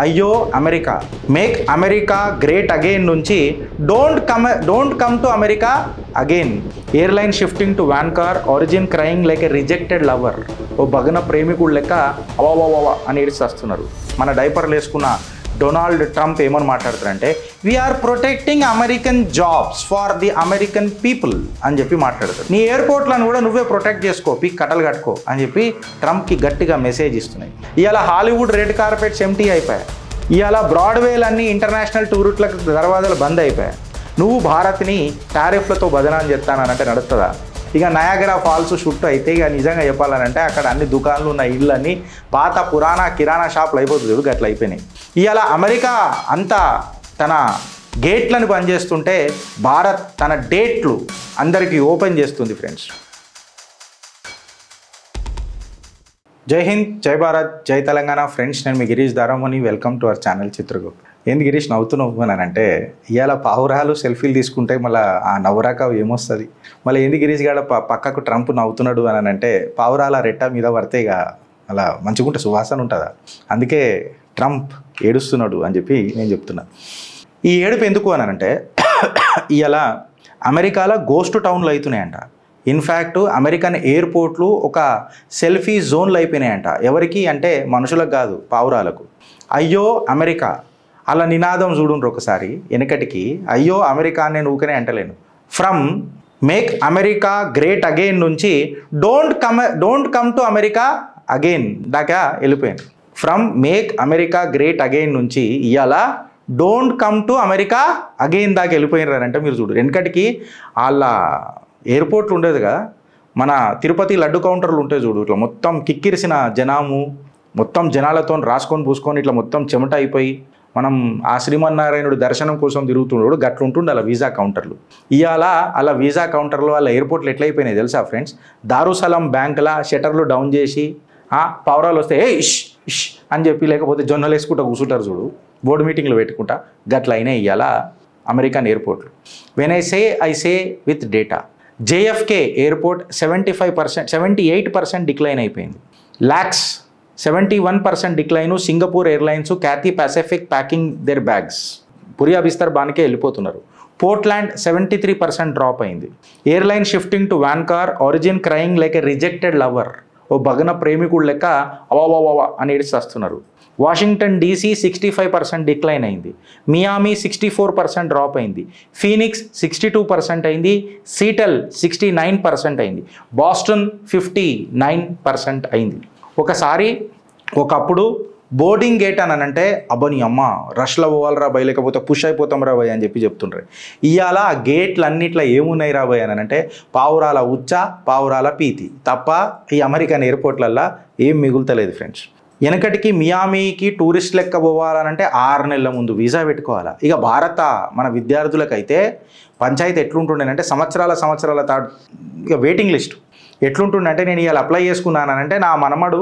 అయ్యో America, make America great again నుంచి don't come to America again, airline shifting to Vancouver, origin crying like a rejected lover. ఓ భగ్న ప్రేమికుడు లెక్క అవావా అని ఏడిచేస్తున్నారు. మన డైపర్లు వేసుకున్న డొనాల్డ్ ట్రంప్ ఏమని మాట్లాడుతారంటే, we are protecting American jobs for the American people అని చెప్పి మాట్లాడతారు. నీ ఎయిర్పోర్ట్లను కూడా నువ్వే ప్రొటెక్ట్ చేసుకో, పీక్ కట్టలు కట్టుకో అని చెప్పి ట్రంప్కి గట్టిగా మెసేజ్ ఇస్తున్నాయి. ఇవాళ హాలీవుడ్ రెడ్ కార్పెట్స్ ఎంటీ అయిపోయాయి. ఇవాళ బ్రాడ్వేలన్నీ ఇంటర్నేషనల్ టూరిస్టులకు దర్వాజాలు బంద్ అయిపోయాయి. నువ్వు భారత్ని టారిఫ్లతో బదనాలు చెప్తానంటే నడుస్తుందా? ఇక నయాగరా ఫాల్స్ షుట్టు అయితే ఇక నిజంగా చెప్పాలనంటే అక్కడ అన్ని దుకాణాలు ఉన్న ఇళ్ళన్నీ పాత పురాణ కిరాణా షాపులు అయిపోతుంది, గట్ల అయిపోయినాయి. ఇవాళ అమెరికా అంతా తన గేట్లను పనిచేస్తుంటే భారత్ తన డేట్లు అందరికీ ఓపెన్ చేస్తుంది ఫ్రెండ్స్. జై హింద్, జై భారత్, జై తెలంగాణ. ఫ్రెండ్స్, నేను మీ Girish Daramani. Welcome to our channel Chitragupta. ఏంది గిరీష్ నవ్వుతున్నానంటే, ఇవాళ పావురాలు సెల్ఫీలు తీసుకుంటే మళ్ళీ ఆ నవ్వురాక ఏమొస్తుంది? మళ్ళీ ఏంది గిరీష్ గాడ పక్కకు ట్రంప్ నవ్వుతున్నాడు అని అంటే, పావురాల రెట్ట మీద పడితే ఇక అలా మంచిగుంటే సువాసన ఉంటుందా? అందుకే ట్రంప్ ఏడుస్తున్నాడు అని చెప్పి నేను చెప్తున్నా. ఈ ఏడుపు ఎందుకు అని అంటే, ఇవాళ అమెరికాలో గోస్ట్ టౌన్లు అవుతున్నాయంట. ఇన్ఫ్యాక్ట్ అమెరికన్ ఎయిర్పోర్ట్లు ఒక సెల్ఫీ జోన్లు అయిపోయినాయంట. ఎవరికి అంటే మనుషులకు కాదు, పావురాలకు. అయ్యో అమెరికా అలా నినాదం చూడుండ్రు ఒకసారి వెనకటికి. అయ్యో అమెరికా నేను ఊకనే అంటలేను. From make America great again నుంచి don't come to America again దాకా వెళ్ళిపోయాను. From make America great again నుంచి ఇవాళ don't come to America again దాకా వెళ్ళిపోయినారంటే మీరు చూడు. వెనకటికి వాళ్ళ ఎయిర్పోర్ట్లు ఉండేదిగా, మన తిరుపతి లడ్డు కౌంటర్లు ఉంటాయి చూడు, ఇట్లా మొత్తం కిక్కిరిసిన జనాము, మొత్తం జనాలతో రాసుకొని పూసుకొని ఇట్లా మొత్తం చెమట అయిపోయి మనం ఆ శ్రీమన్నారాయణుడు దర్శనం కోసం తిరుగుతున్నాడు. గట్లు ఉంటుండే అలా వీసా కౌంటర్లు. ఇవాళ అలా వీసా కౌంటర్లు వాళ్ళ ఎయిర్పోర్ట్లు ఎట్లయిపోయినాయి తెలుసా ఫ్రెండ్స్? దారుసలాం బ్యాంకులా షట్టర్లు డౌన్ చేసి పావురాలు వస్తే ఏ ఇష్ ఇష్ అని చెప్పి, లేకపోతే జొన్నలు వేసుకుంటా కూర్చుంటారు చూడు, బోర్డు మీటింగ్లు పెట్టుకుంటా, గట్ల అయినాయి ఇవాళ అమెరికన్ ఎయిర్పోర్ట్లు. When I say with data, JFK airport 78% decline అయిపోయింది. LAX 71% decline. Singapore airlines, Cathay Pacific packing their bags, పురియా బిస్తర్ బానికే వెళ్ళిపోతున్నారు. పోర్ట్లాండ్ 73% డ్రాప్ అయింది. Airline shifting to Vancouver, origin crying like a rejected lover. ఓ భగ్న ప్రేమికుడు లెక్క అవావా అని ఏడిచేస్తున్నారు. వాషింగ్టన్ DC 65% డిక్లైన్ అయింది. మియామి 64% డ్రాప్ అయింది. ఫీనిక్స్ 62% అయింది. సీటల్ 69% అయింది. బాస్టన్ 59% అయింది. ఒకప్పుడు బోర్డింగ్ గేట్ అని అంటే అబ్బని అమ్మ రష్లో పోవాలరా బాయ్, లేకపోతే పుష్ అయిపోతాం రా బాయ్ అని చెప్పి చెప్తుండ్రే. ఇవాళ ఆ గేట్లు అన్నిట్లో ఏమున్నాయి రా బాయ్ అని అంటే, పావురాల ఉచ్చ, పావురాల పీతి తప్ప ఈ అమెరికన్ ఎయిర్పోర్ట్లల్లో ఏం మిగులుతలేదు ఫ్రెండ్స్. వెనకటికి మియామీకి టూరిస్ట్ లెక్క పోవాలనంటే 6 నెలల ముందు వీసా పెట్టుకోవాలా. ఇక మన విద్యార్థులకైతే పంచాయతీ ఎట్లుంటుండేనంటే సంవత్సరాల ఇక వెయిటింగ్ లిస్ట్ ఎట్లుంటుండంటే, నేను ఇవాళ అప్లై చేసుకున్నానంటే నా మనమడు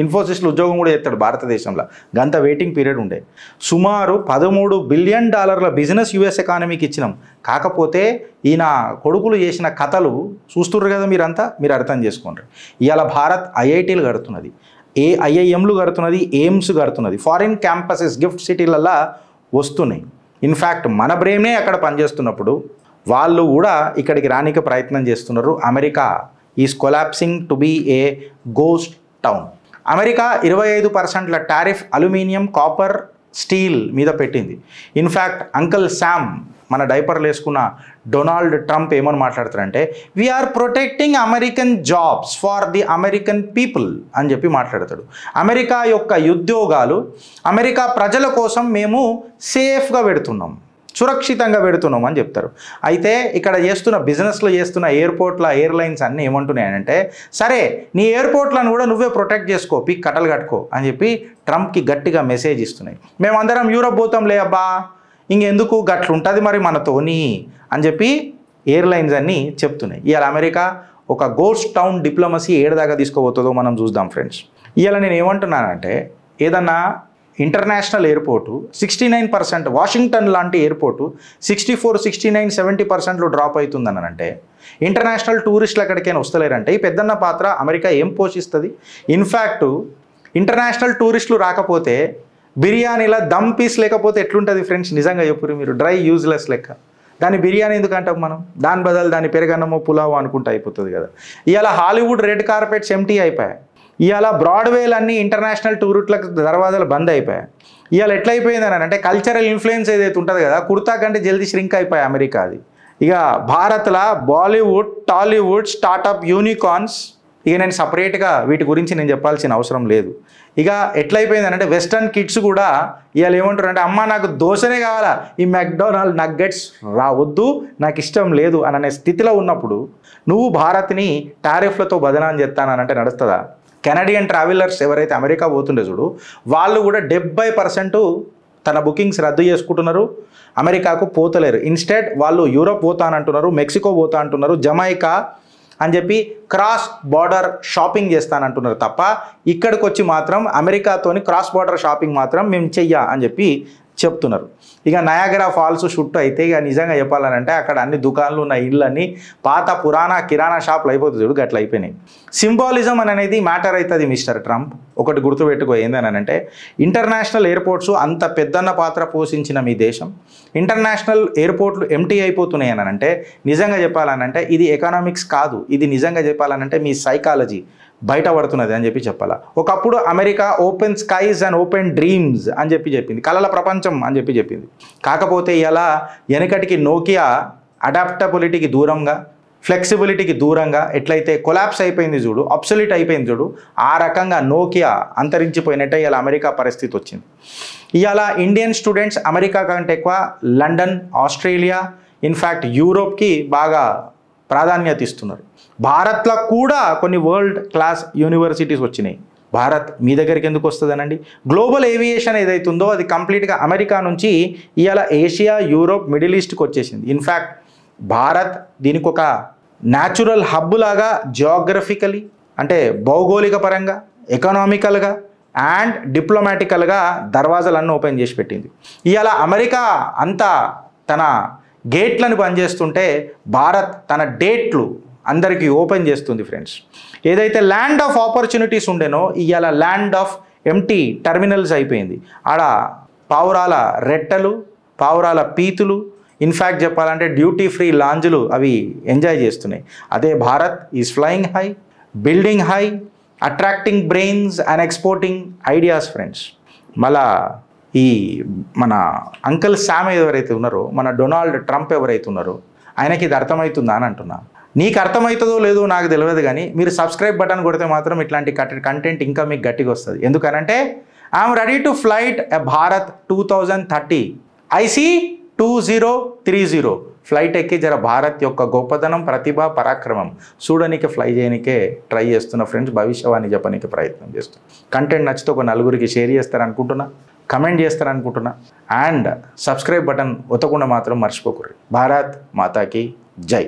ఇన్ఫోసిస్లో ఉద్యోగం కూడా చేస్తాడు భారతదేశంలో. గంత వెయిటింగ్ పీరియడ్ ఉండే. సుమారు $13 బిలియన్ బిజినెస్ US ఎకానమీకి ఇచ్చినాం. కాకపోతే ఈయన కొడుకులు చేసిన కథలు చూస్తుర్రు కదా మీరంతా, మీరు అర్థం చేసుకోండి. ఇవాళ భారత్ IITలు కడుతున్నది, IIMలు కడుతున్నది, ఎయిమ్స్ కడుతున్నది. ఫారిన్ క్యాంపసెస్ గిఫ్ట్ సిటీలల్లో వస్తున్నాయి. ఇన్ఫ్యాక్ట్ మన బ్రెయినే అక్కడ పనిచేస్తున్నప్పుడు వాళ్ళు కూడా ఇక్కడికి రానికి ప్రయత్నం చేస్తున్నారు. America is collapsing to be a ghost town. America 25% tariff aluminium, copper, steel మీద పెట్టింది. ఇన్ఫ్యాక్ట్ అంకల్ శామ్, మన డైపర్లు వేసుకున్న డొనాల్డ్ ట్రంప్ ఏమని మాట్లాడతారంటే, we are protecting American jobs for the American people అని చెప్పి మాట్లాడతాడు. అమెరికా యొక్క ఉద్యోగాలు అమెరికా ప్రజల కోసం మేము సేఫ్గా పెడుతున్నాం, సురక్షితంగా పెడుతున్నాం అని చెప్తారు. అయితే ఇక్కడ బిజినెస్లో చేస్తున్న ఎయిర్లైన్స్ అన్నీ ఏమంటున్నాయంటే, సరే నీ ఎయిర్పోర్ట్లను కూడా నువ్వే ప్రొటెక్ట్ చేసుకో, పీక్ కట్టలు కట్టుకో అని చెప్పి ట్రంప్కి గట్టిగా మెసేజ్ ఇస్తున్నాయి. మేమందరం యూరోప్ పోతాంలే అబ్బా, ఇంకెందుకు గట్లుంటుంది మరి మనతోని అని చెప్పి ఎయిర్లైన్స్ అన్నీ చెప్తున్నాయి. ఇవాళ అమెరికా ఒక గోస్ట్ టౌన్ డిప్లొమసీ ఏడాదాకా తీసుకోబోతుందో మనం చూద్దాం ఫ్రెండ్స్. ఇవాళ నేను ఏమంటున్నానంటే, ఏదన్నా ఇంటర్నేషనల్ ఎయిర్పోర్టు 69%, వాషింగ్టన్ లాంటి ఎయిర్పోర్టు 64, 69, 70%లో డ్రాప్ అవుతుందనంటే, ఇంటర్నేషనల్ టూరిస్టులు ఎక్కడికైనా వస్తలేరంటే ఈ పెద్దన్న పాత్ర అమెరికా ఏం పోషిస్తుంది? ఇన్ఫ్యాక్ట్ ఇంటర్నేషనల్ టూరిస్టులు రాకపోతే బిర్యానీలో దమ్ పీస్ లేకపోతే ఎట్లుంటుంది ఫ్రెండ్స్? నిజంగా చెప్పురు మీరు, డ్రై యూజ్లెస్ లెక్క. దాన్ని బిర్యానీ ఎందుకు అంటాం మనం? దాని బదులు దాని పెరగన్నమో పులావో అనుకుంటూ అయిపోతుంది కదా. ఇవాళ హాలీవుడ్ రెడ్ కార్పెట్స్ ఎంటీ అయిపోయాయి. ఇవాళ బ్రాడ్వేలన్నీ ఇంటర్నేషనల్ టూరిస్టులకు దర్వాజాలు బంద్ అయిపోయాయి. ఇవాళ ఎట్లయిపోయిందని అంటే కల్చరల్ ఇన్ఫ్లుయెన్స్ ఏదైతే ఉంటుంది కదా, కుర్తా కంటే జల్దీ ష్రింక్ అయిపోయాయి అమెరికా. అది ఇక భారత్లో బాలీవుడ్, టాలీవుడ్, స్టార్టప్ యూనికార్న్స్, ఇక నేను సపరేట్గా వీటి గురించి నేను చెప్పాల్సిన అవసరం లేదు. ఇక ఎట్లయిపోయిందని అంటే వెస్టర్న్ కిడ్స్ కూడా ఇవాళ ఏమంటారు అంటే, అమ్మ నాకు దోశనే కావాలా, ఈ మెక్డొనాల్డ్ నగ్గెట్స్ రావద్దు, నాకు ఇష్టం లేదు అని అనే స్థితిలో ఉన్నప్పుడు నువ్వు భారత్ని టారిఫ్లతో బదనాం చేస్తానంటే నడుస్తుందా? కెనడియన్ ట్రావెలర్స్ ఎవరైతే అమెరికా పోతుండే చూడు, వాళ్ళు కూడా 70% తన బుకింగ్స్ రద్దు చేసుకుంటున్నారు, అమెరికాకు పోతలేరు. ఇన్స్టెడ్ వాళ్ళు యూరోప్ పోతానంటున్నారు, మెక్సికో పోతా అంటున్నారు, జమైకా అని చెప్పి క్రాస్ బార్డర్ షాపింగ్ చేస్తానంటున్నారు తప్ప ఇక్కడికి వచ్చి మాత్రం అమెరికాతోని క్రాస్ బార్డర్ షాపింగ్ మాత్రం మేము చెయ్యా అని చెప్పి చెప్తున్నారు. ఇక నయాగరా ఫాల్స్ షుట్టు అయితే ఇక నిజంగా చెప్పాలనంటే అక్కడ అన్ని దుకాణాలు ఉన్న ఇళ్ళన్నీ పాత పురాణ కిరాణా షాపులు అయిపోతుంది చూడు, గట్ల అయిపోయినాయి. సింబాలిజం అనేది మ్యాటర్ అవుతుంది మిస్టర్ ట్రంప్. ఒకటి గుర్తుపెట్టుకో, ఏందనంటే ఇంటర్నేషనల్ ఎయిర్పోర్ట్స్ అంత పెద్దన్న పాత్ర పోషించిన మీ దేశం, ఇంటర్నేషనల్ ఎయిర్పోర్ట్లు ఎంటీ అయిపోతున్నాయి అని అంటే నిజంగా చెప్పాలనంటే ఇది ఎకనామిక్స్ కాదు, ఇది నిజంగా చెప్పాలనంటే మీ సైకాలజీ బయటపడుతున్నది అని చెప్పి చెప్పాలా. ఒకప్పుడు America open skies and open dreams అని చెప్పి చెప్పింది, కలల ప్రపంచం అని చెప్పి చెప్పింది. కాకపోతే ఇలా వెనకటికి నోకియా అడాప్టబిలిటీకి దూరంగా, ఫ్లెక్సిబిలిటీకి దూరంగా ఎట్లయితే కొలాప్స్ అయిపోయింది చూడు, అబ్సొల్యూట్ అయిపోయింది చూడు, ఆ రకంగా నోకియా అంతరించిపోయినట్టే ఇలా అమెరికా పరిస్థితి వచ్చింది. ఇవాళ ఇండియన్ స్టూడెంట్స్ అమెరికా కంటే ఎక్కువ లండన్, ఆస్ట్రేలియా, ఇన్ఫ్యాక్ట్ యూరోప్కి బాగా ప్రాధాన్యత ఇస్తున్నారు. భారత్లో కూడా కొన్ని వరల్డ్ క్లాస్ యూనివర్సిటీస్ వచ్చినాయి. భారత్ మీ దగ్గరికి ఎందుకు వస్తుందనండి? గ్లోబల్ ఏవియేషన్ ఏదైతుందో అది కంప్లీట్గా అమెరికా నుంచి ఇవాళ ఏషియా, యూరోప్, మిడిల్ ఈస్ట్కి వచ్చేసింది. ఇన్ఫ్యాక్ట్ భారత్ దీనికి ఒక న్యాచురల్ హబ్ లాగా జియోగ్రఫికలీ అంటే భౌగోళిక పరంగా, ఎకనామికల్గా అండ్ డిప్లొమాటికల్గా దర్వాజాలన్నీ ఓపెన్ చేసి పెట్టింది. ఇవాళ అమెరికా అంతా తన గేట్లను పనిచేస్తుంటే భారత్ తన డేట్లు అందరికీ ఓపెన్ చేస్తుంది ఫ్రెండ్స్. ఏదైతే ల్యాండ్ ఆఫ్ ఆపర్చునిటీస్ ఉండేనో ఇవాళ ల్యాండ్ ఆఫ్ ఎంటీ టెర్మినల్స్ అయిపోయింది. ఆడ పావురాల రెట్టలు, పావురాల పీతులు, ఇన్ఫ్యాక్ట్ చెప్పాలంటే డ్యూటీ ఫ్రీ లాంజ్లు అవి ఎంజాయ్ చేస్తున్నాయి. అదే Bharat is flying high, building high, attracting brains and exporting ideas friends. మళ్ళా ఈ మన అంకుల్ శామ్ ఎవరైతే ఉన్నారో, మన డొనాల్డ్ ట్రంప్ ఎవరైతే ఉన్నారో, ఆయనకి ఇది అర్థమవుతుందా అని అంటున్నా. నీకు అర్థమవుతుందో లేదో నాకు తెలియదు, కానీ మీరు సబ్స్క్రైబ్ బటన్ కొడితే మాత్రం ఇట్లాంటి కంటెంట్ ఇంకా మీకు గట్టిగా వస్తుంది. ఎందుకనంటే I'm ready to flight a Bharat 2030 ఐసీ 2030 ఫ్లైట్ ఎక్కి జర భారత్ యొక్క గొప్పతనం, ప్రతిభ, పరాక్రమం చూడడానికి ఫ్లై చేయడానికే ట్రై చేస్తున్న ఫ్రెండ్స్. భవిష్యవాణి చెప్పడానికి ప్రయత్నం చేస్తున్నా. కంటెంట్ నచ్చితే ఒక నలుగురికి షేర్ చేస్తారనుకుంటున్నా, కమెంట్ చేస్తారనుకుంటున్నా, అండ్ సబ్స్క్రైబ్ బటన్ ఒత్తకుండా మాత్రం మర్చిపోకూడదు. భారత్ మాతాకి జై.